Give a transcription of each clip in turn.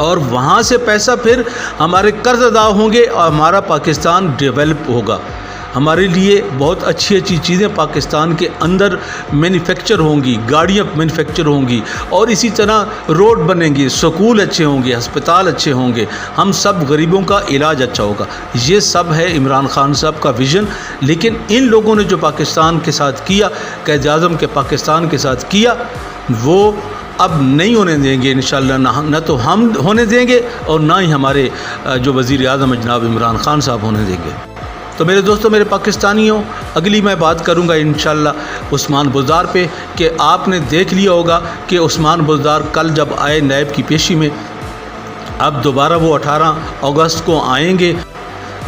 اور وہاں سے پیسہ پھر ہمارے قرض ادا ہوں گے اور ہمارا پاکستان ڈیولپ ہوگا. ہمارے لیے بہت اچھی اچھی چیزیں پاکستان کے اندر مینوفیکچر ہوں گی، گاڑیاں مینوفیکچر ہوں گی، اور اسی طرح روڈ بنیں گے، سکول اچھے ہوں گے، ہسپتال اچھے ہوں گے، ہم سب غریبوں کا علاج اچھا ہوگا. یہ سب ہے عمران خان صاحب کا ویژن. لیکن ان لوگوں نے جو پاکستان کے ساتھ کیا، قائد اعظم کے پاکستان کے ساتھ کیا، وہ اب نہیں ہونے دیں گے انشاءاللہ. نہ تو ہم ہونے دیں گے اور نہ ہی ہمارے جو وزیر اعظم جناب عمران خان صاحب ہونے دیں گے. تو میرے دوستوں، میرے پاکستانیوں، اگلی میں بات کروں گا انشاءاللہ عثمان بزدار پہ، کہ آپ نے دیکھ لیا ہوگا کہ عثمان بزدار کل جب آئے نیب کی پیشی میں، اب دوبارہ وہ 18 اگست کو آئیں گے.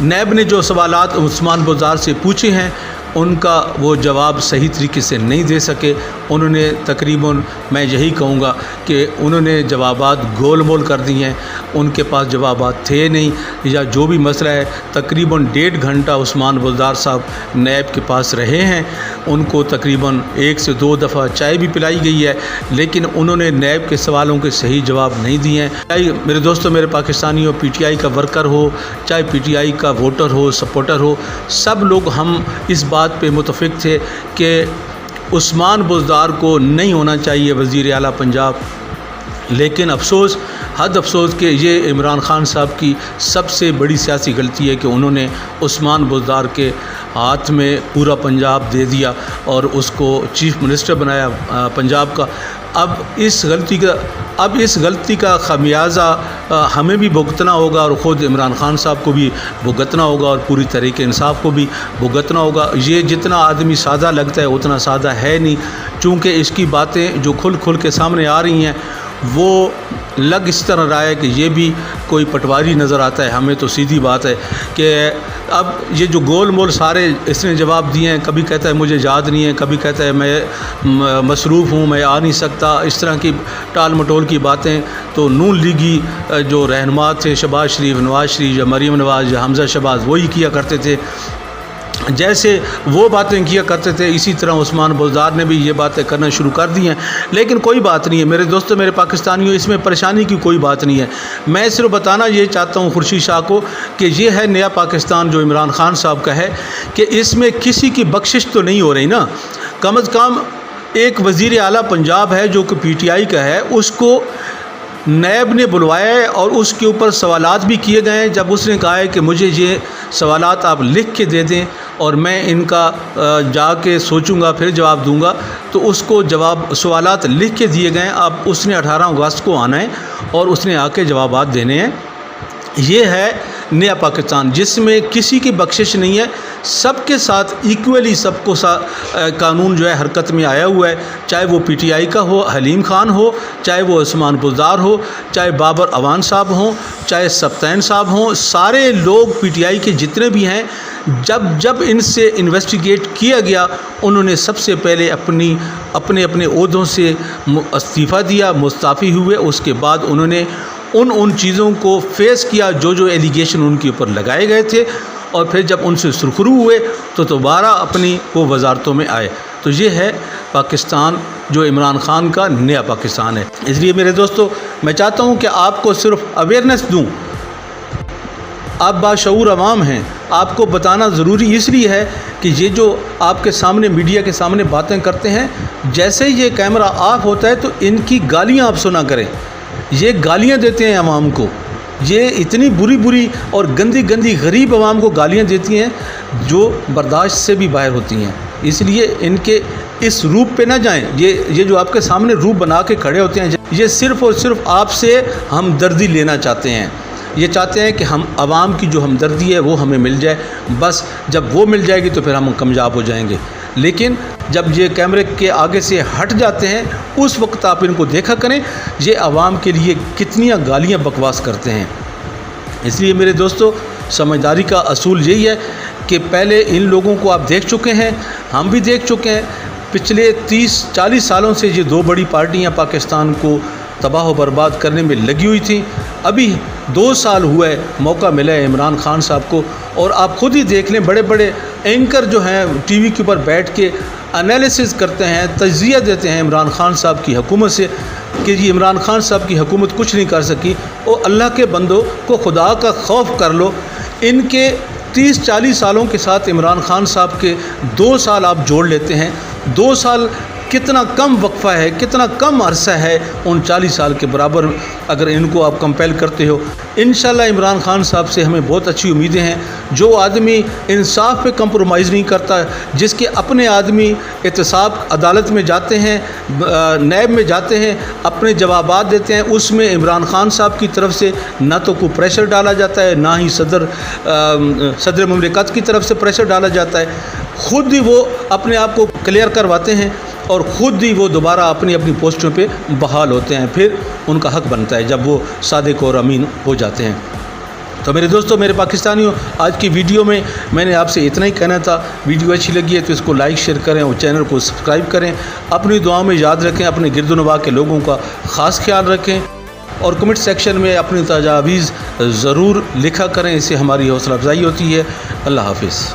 نیب نے جو سوالات عثمان بزدار سے پوچھے ہیں ان کا وہ جواب صحیح طریقے سے نہیں دے سکے. انہوں نے تقریباً، میں یہی کہوں گا کہ انہوں نے جوابات گول مول کر دی ہیں. ان کے پاس جوابات تھے نہیں، یا جو بھی مسئلہ ہے تقریباً 1.5 گھنٹہ عثمان بزدار صاحب نیب کے پاس رہے ہیں. ان کو تقریباً 1 سے 2 دفعہ چائے بھی پلائی گئی ہے، لیکن انہوں نے نیب کے سوالوں کے صحیح جواب نہیں دیے ہیں. میرے دوستوں، میرے پاکستانیوں، پی ٹی آئی کا ورکر ہو، چاہے پی ٹی آئی کا ووٹر ہو، سپورٹر ہو، سب لوگ ہم اس بات پہ متفق تھے کہ عثمان بزدار کو نہیں ہونا چاہیے وزیر اعلیٰ پنجاب. لیکن افسوس، حد افسوس کہ یہ عمران خان صاحب کی سب سے بڑی سیاسی غلطی ہے کہ انہوں نے عثمان بزدار کے ہاتھ میں پورا پنجاب دے دیا اور اس کو چیف منسٹر بنایا پنجاب کا. اب اس غلطی کا خمیازہ ہمیں بھی بھگتنا ہوگا، اور خود عمران خان صاحب کو بھی بھگتنا ہوگا، اور پوری تحریک انصاف کو بھی بھگتنا ہوگا. یہ جتنا آدمی سادہ لگتا ہے اتنا سادہ ہے نہیں، چونکہ اس کی باتیں جو کھل کے سامنے آ رہی ہیں وہ لگ اس طرح رہا ہے کہ یہ بھی کوئی پٹواری نظر آتا ہے. ہمیں تو سیدھی بات ہے کہ اب یہ جو گول مول سارے اس نے جواب دیے ہیں، کبھی کہتا ہے مجھے یاد نہیں ہے، کبھی کہتا ہے میں مصروف ہوں، میں آ نہیں سکتا، اس طرح کی ٹال مٹول کی باتیں تو نون لیگی جو رہنما تھے، شہباز شریف، نواز شریف یا مریم نواز یا حمزہ شہباز، وہی کیا کرتے تھے. جیسے وہ باتیں کیا کرتے تھے اسی طرح عثمان بزدار نے بھی یہ باتیں کرنا شروع کر دی ہیں. لیکن کوئی بات نہیں ہے میرے دوستوں، میرے پاکستانیوں، اس میں پریشانی کی کوئی بات نہیں ہے. میں صرف بتانا یہ چاہتا ہوں خورشید شاہ کو کہ یہ ہے نیا پاکستان جو عمران خان صاحب کا ہے، کہ اس میں کسی کی بخشش تو نہیں ہو رہی نا. کم از کم ایک وزیر اعلیٰ پنجاب ہے جو کہ پی ٹی آئی کا ہے، اس کو نیب نے بلوایا ہے اور اس کے اوپر سوالات بھی کیے گئے ہیں. جب اس نے کہا ہے کہ مجھے یہ سوالات آپ لکھ کے دے دیں اور میں ان کا جا کے سوچوں گا پھر جواب دوں گا، تو اس کو سوالات لکھ کے دیے گئے ہیں. اب اس نے 18 اگست کو آنا ہے اور اس نے آ کے جوابات دینے ہیں. یہ ہے نیا پاکستان جس میں کسی کی بخشش نہیں ہے، سب کے ساتھ ایکولی سب کو قانون جو ہے حرکت میں آیا ہوا ہے. چاہے وہ پی ٹی آئی کا ہو، حلیم خان ہو، چاہے وہ عثمان بزدار ہو، چاہے بابر اوان صاحب ہوں، چاہے سبطین صاحب ہوں، سارے لوگ پی ٹی آئی کے جتنے بھی ہیں، جب ان سے انویسٹیگیٹ کیا گیا انہوں نے سب سے پہلے اپنے عہدوں سے استعفیٰ دیا، مستعفی ہوئے. اس کے بعد انہوں نے ان چیزوں کو فیس کیا جو ایلیگیشن ان کے اوپر لگائے گئے تھے، اور پھر جب ان سے سرخرو ہوئے تو دوبارہ اپنی وہ وزارتوں میں آئے. تو یہ ہے پاکستان جو عمران خان کا نیا پاکستان ہے. اس لیے میرے دوستو، میں چاہتا ہوں کہ آپ کو صرف اویئرنیس دوں. آپ باشعور عوام ہیں، آپ کو بتانا ضروری اس لیے ہے کہ یہ جو آپ کے سامنے میڈیا کے سامنے باتیں کرتے ہیں، جیسے یہ کیمرہ آف ہوتا ہے تو ان کی گالیاں آپ سنا کریں. یہ گالیاں دیتے ہیں عوام کو، یہ اتنی بری اور گندی غریب عوام کو گالیاں دیتی ہیں جو برداشت سے بھی باہر ہوتی ہیں. اس لیے ان کے اس روپ پہ نہ جائیں. یہ جو آپ کے سامنے روپ بنا کے کھڑے ہوتے ہیں، یہ صرف اور صرف آپ سے ہمدردی لینا چاہتے ہیں. یہ چاہتے ہیں کہ ہم عوام کی جو ہمدردی ہے وہ ہمیں مل جائے. بس جب وہ مل جائے گی تو پھر ہم کامیاب ہو جائیں گے. لیکن جب یہ کیمرے کے آگے سے ہٹ جاتے ہیں اس وقت آپ ان کو دیکھا کریں یہ عوام کے لیے کتنی گالیاں بکواس کرتے ہیں. اس لیے میرے دوستو، سمجھداری کا اصول یہی ہے کہ پہلے ان لوگوں کو آپ دیکھ چکے ہیں، ہم بھی دیکھ چکے ہیں. پچھلے 30-40 سالوں سے یہ 2 بڑی پارٹیاں پاکستان کو تباہ و برباد کرنے میں لگی ہوئی تھیں. ابھی 2 سال ہوا ہے، موقع ملا ہے عمران خان صاحب کو، اور آپ خود ہی دیکھ لیں بڑے بڑے اینکر جو ہیں ٹی وی کے اوپر بیٹھ کے انالیسس کرتے ہیں، تجزیہ دیتے ہیں عمران خان صاحب کی حکومت سے کہ جی عمران خان صاحب کی حکومت کچھ نہیں کر سکی، اور اللہ کے بندوں کو خدا کا خوف کر لو۔ ان کے 30-40 سالوں کے ساتھ عمران خان صاحب کے 2 سال آپ جوڑ لیتے ہیں، 2 سال کتنا کم وقفہ ہے، کتنا کم عرصہ ہے ان 40 سال کے برابر اگر ان کو آپ کمپیل کرتے ہو۔ انشاءاللہ عمران خان صاحب سے ہمیں بہت اچھی امیدیں ہیں۔ جو آدمی انصاف پہ کمپرومائز نہیں کرتا، جس کے اپنے آدمی احتساب عدالت میں جاتے ہیں، نیب میں جاتے ہیں، اپنے جوابات دیتے ہیں، اس میں عمران خان صاحب کی طرف سے نہ تو کوئی پریشر ڈالا جاتا ہے، نہ ہی صدر مملکت کی طرف سے پریشر ڈالا جاتا ہے۔ خود ہی وہ اپنے آپ کو کلیئر کرواتے ہیں اور خود ہی وہ دوبارہ اپنی پوسٹوں پہ بحال ہوتے ہیں، پھر ان کا حق بنتا ہے جب وہ صادق اور امین ہو جاتے ہیں۔ تو میرے دوستوں، میرے پاکستانیوں، آج کی ویڈیو میں نے آپ سے اتنا ہی کہنا تھا۔ ویڈیو اچھی لگی ہے تو اس کو لائک شیئر کریں اور چینل کو سبسکرائب کریں۔ اپنی دعاؤں میں یاد رکھیں، اپنے گرد و نواح کے لوگوں کا خاص خیال رکھیں، اور کمنٹ سیکشن میں اپنی تجاویز ضرور لکھا کریں، اس سے ہماری حوصلہ افزائی ہوتی ہے۔ اللہ حافظ۔